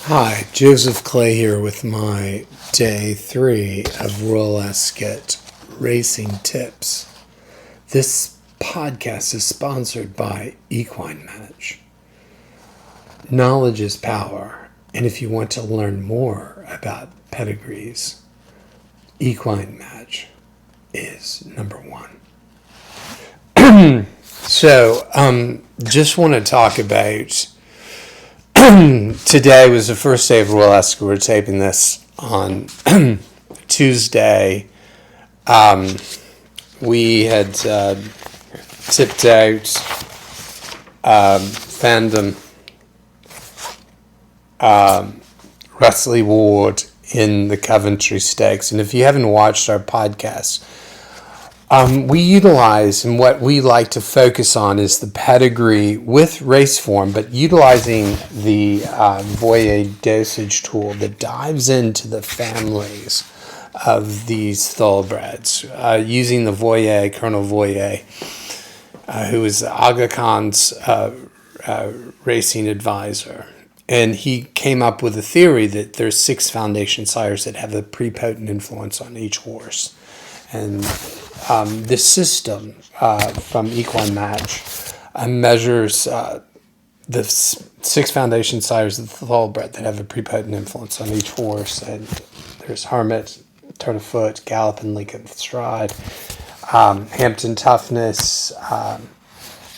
Hi, Joseph Clay here with my day 3 of Royal Ascot Racing Tips. This podcast is sponsored by Equine Match. Knowledge is power, and if you want to learn more about pedigrees, Equine Match is number one. Just want to talk about today was the first day of Royal Ascot. We're taping this on Tuesday. We had tipped out Fandom Rusley Ward in the Coventry Stakes. And if you haven't watched our podcast, we utilize, and what we like to focus on is the pedigree with race form, but utilizing the Vullier Dosage tool that dives into the families of these thoroughbreds, using the Vullier, Colonel Vullier, who is Aga Khan's racing advisor. And he came up with a theory that there's 6 foundation sires that have a prepotent influence on each horse. And this system from Equine Match measures the 6 foundation sires of the thoroughbred that have a prepotent influence on each horse. And there's Hermit, Turn of Foot, Gallop, and Lincoln Stride. Hampton Toughness,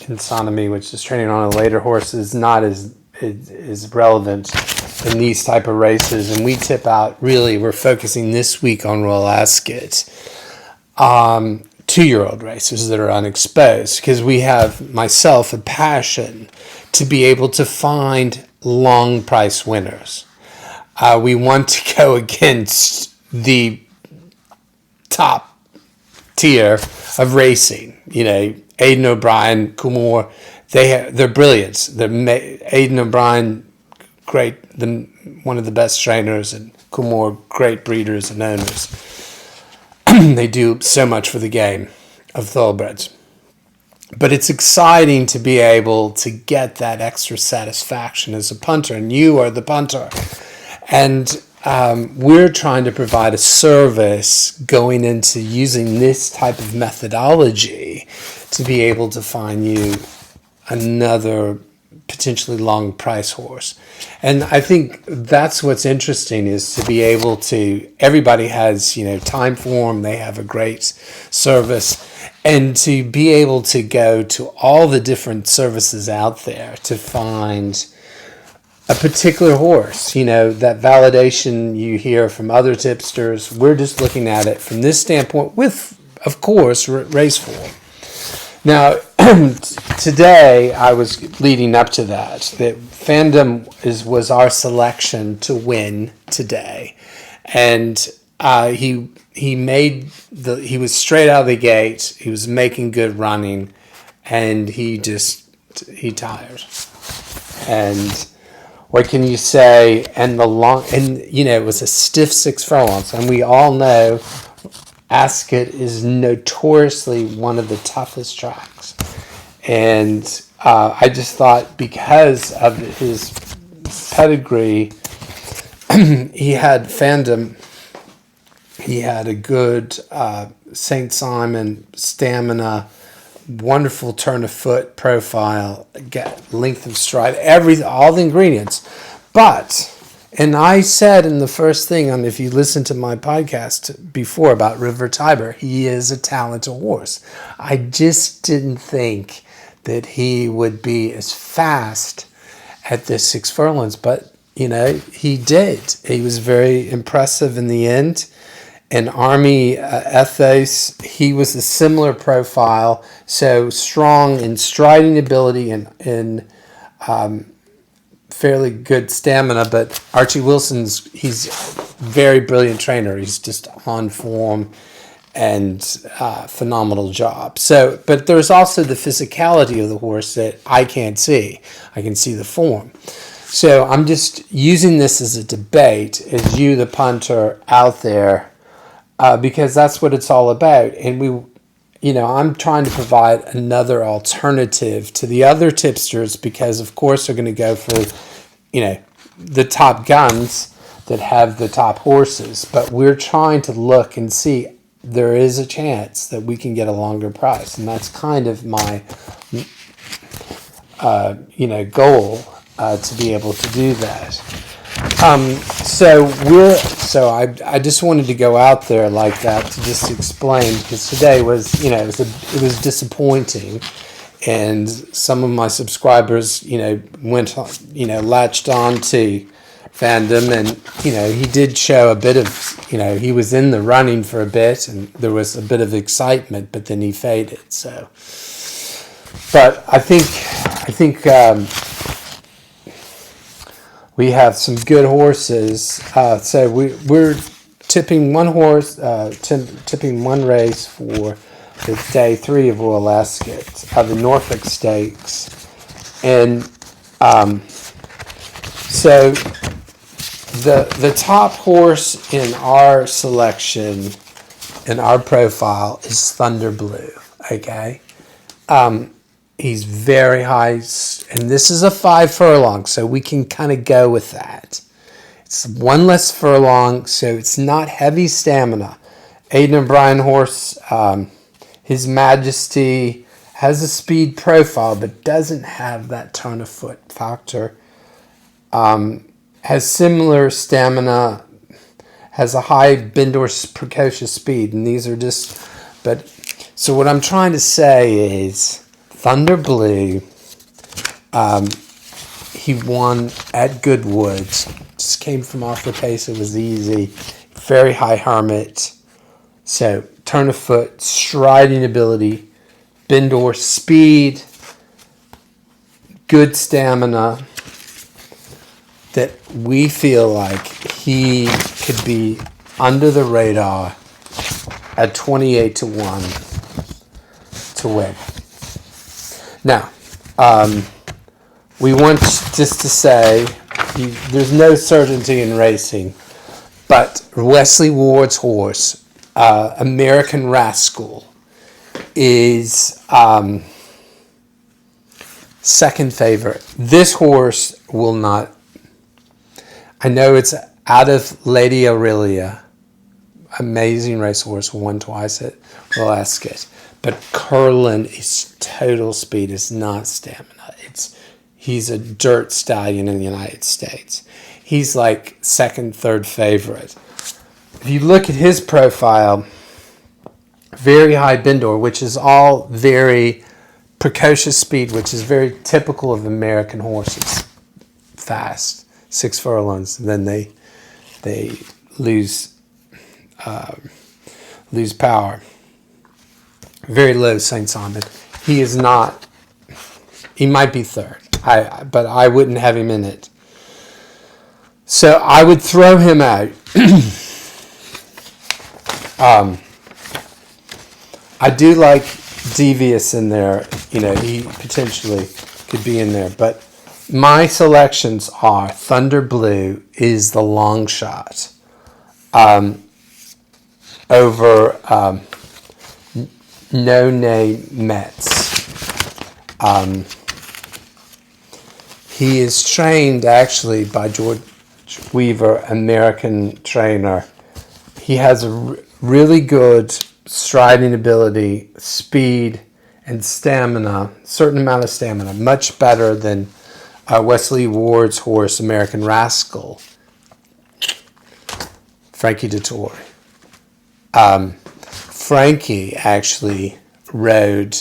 Insanemy, which is training on a later horse, is not as relevant in these type of races. And we tip out, really, we're focusing this week on Royal Ascot. 2-year-old racers that are unexposed, because we have, myself, a passion to be able to find long price winners. We want to go against the top tier of racing. You know, Aidan O'Brien, Coolmore, they're brilliant. Aidan O'Brien, great, one of the best trainers, and Coolmore, great breeders and owners. They do so much for the game of thoroughbreds. But it's exciting to be able to get that extra satisfaction as a punter, and you are the punter. And we're trying to provide a service going into using this type of methodology to be able to find you another potentially long price horse. And I think that's what's interesting, is to be able to, everybody has, time for them, they have a great service, and to be able to go to all the different services out there to find a particular horse. That validation you hear from other tipsters, we're just looking at it from this standpoint with, of course, race form. Now, today I was leading up to that Fandom was our selection to win today, and he was straight out of the gate. He was making good running, and he tired. And what can you say? And it was a stiff 6 furlongs, and we all know Ascot is notoriously one of the toughest tracks. And I just thought, because of his pedigree, he had Fandom, he had a good St. Simon stamina, wonderful turn of foot profile, length of stride, all the ingredients. But, and I said in the first thing, if you listen to my podcast before about River Tiber, he is a talented horse. I just didn't think that he would be as fast at this 6 furlongs, but he did. He was very impressive in the end. And Army Ethos, he was a similar profile, so strong in striding ability and fairly good stamina. But Archie he's a very brilliant trainer. He's just on form and phenomenal job. So, but there's also the physicality of the horse that I can't see. I can see the form. So I'm just using this as a debate, as you, the punter, out there, because that's what it's all about. And I'm trying to provide another alternative to the other tipsters, because of course they're going to go for, the top guns that have the top horses, but we're trying to look and see there is a chance that we can get a longer price, and that's kind of my goal to be able to do that. So I just wanted to go out there like that to just explain, because today was it was disappointing, and some of my subscribers went latched on to fandom, and he did show a bit of he was in the running for a bit, and there was a bit of excitement, but then he faded. So, but I think we have some good horses. So we're tipping one horse, tipping one race for the day 3 of Royal Ascot, the Norfolk Stakes, and so the top horse in our selection, in our profile, is Thunder Blue. Okay. He's very high, and this is a 5 furlong, so we can kind of go with that. It's one less furlong, so it's not heavy stamina. Aidan O'Brien horse, His Majesty, has a speed profile, but doesn't have that turn of foot factor. Has similar stamina, has a high Bindor precocious speed, and these are just, but, so what I'm trying to say is, Thunder Blue, he won at Goodwood, just came from off the pace, it was easy, very high Hermit, so turn of foot, striding ability, Bindor speed, good stamina, that we feel like he could be under the radar at 28-1 to win. Now, we want just to say, there's no certainty in racing, but Wesley Ward's horse, American Rascal, is second favorite. This horse will not, I know it's out of Lady Aurelia, amazing racehorse, won twice at Royal Ascot. But Curlin is total speed, it's not stamina. He's a dirt stallion in the United States. He's like second, third favorite. If you look at his profile, very high Bindor, which is all very precocious speed, which is very typical of American horses. Fast, 6 furlongs, and then they lose power. Very low St. Simon. He is not. He might be third. But I wouldn't have him in it. So I would throw him out. I do like Devious in there. He potentially could be in there. But my selections are Thunder Blue is the long shot over No Nay Metz. He is trained actually by George Weaver, American trainer. He has a really good striding ability, speed, and stamina, certain amount of stamina, much better than Wesley Ward's horse, American Rascal, Frankie Dettori. Frankie actually rode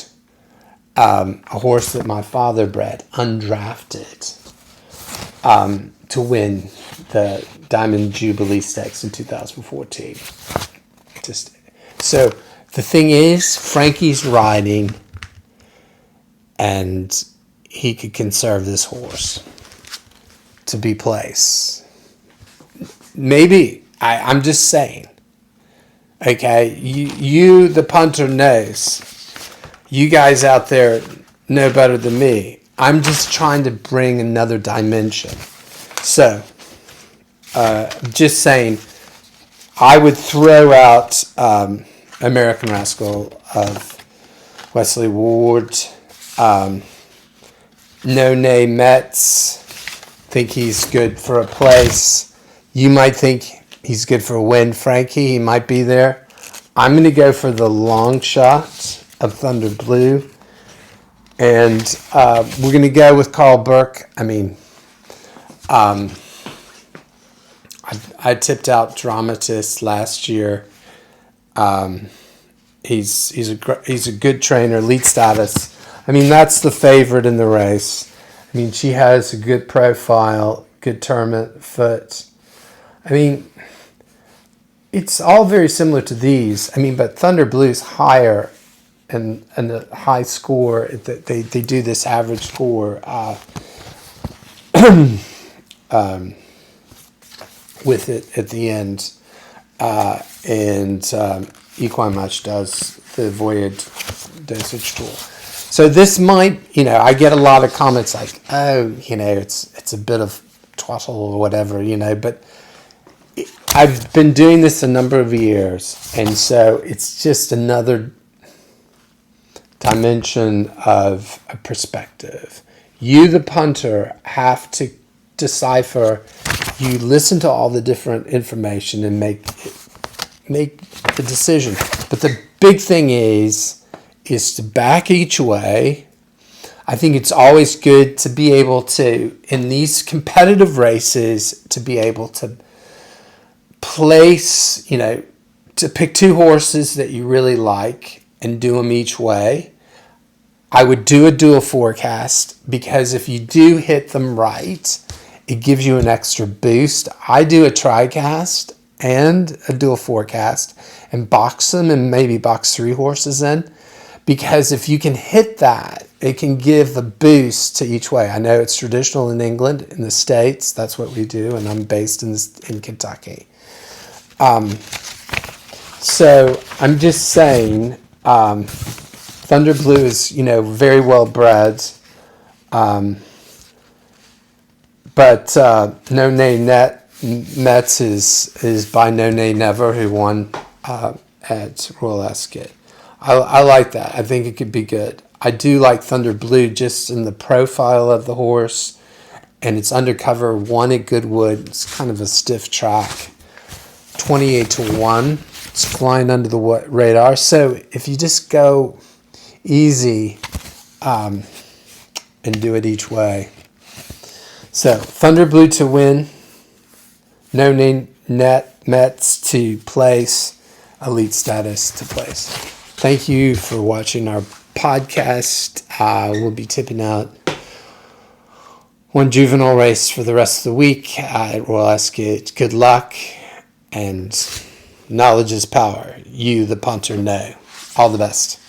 a horse that my father bred, undrafted, to win the Diamond Jubilee Stakes in 2014. So the thing is, Frankie's riding, and he could conserve this horse to be placed. Maybe, I'm just saying. Okay, you the punter knows. You guys out there know better than me. I'm just trying to bring another dimension. So, just saying, I would throw out American Rascal of Wesley Ward, No Nay Metz, think he's good for a place. You might think he's good for a win, Frankie. He might be there. I'm going to go for the long shot of Thunder Blue. And we're going to go with Carl Burke. I mean, I tipped out Dramatist last year. He's a good trainer, elite status. I mean, that's the favorite in the race. I mean, she has a good profile, good tournament foot. I mean, it's all very similar to these. I mean, but Thunder Blue's higher and a high score. They do this average score with it at the end. And Equine Match does the Voyage Dosage tool. So this might, I get a lot of comments like, oh, it's a bit of twaddle or whatever, but I've been doing this a number of years, and so it's just another dimension of a perspective. You, the punter, have to decipher. You listen to all the different information and make the decision. But the big thing is to back each way. I think it's always good to be able to, in these competitive races, to be able to place, to pick two horses that you really like and do them each way. I would do a dual forecast, because if you do hit them right, it gives you an extra boost. I do a tri-cast and a dual forecast and box them and maybe box 3 horses in, because if you can hit that, it can give a boost to each way. I know it's traditional in England, in the States, that's what we do, and I'm based in Kentucky. So I'm just saying, Thunder Blue is, very well bred. But No Nay Mets is by No Nay Never, who won at Royal Ascot. I like that. I think it could be good. I do like Thunder Blue just in the profile of the horse, and it's undercover, won at Goodwood. It's kind of a stiff track. 28-1. It's flying under the radar. So if you just go easy and do it each way. So Thunder Blue to win, No Nay Mets to place, elite status to place. Thank you for watching our podcast. We'll be tipping out one juvenile race for the rest of the week at Royal Ascot. Good luck, and knowledge is power. You, the punter, know. All the best.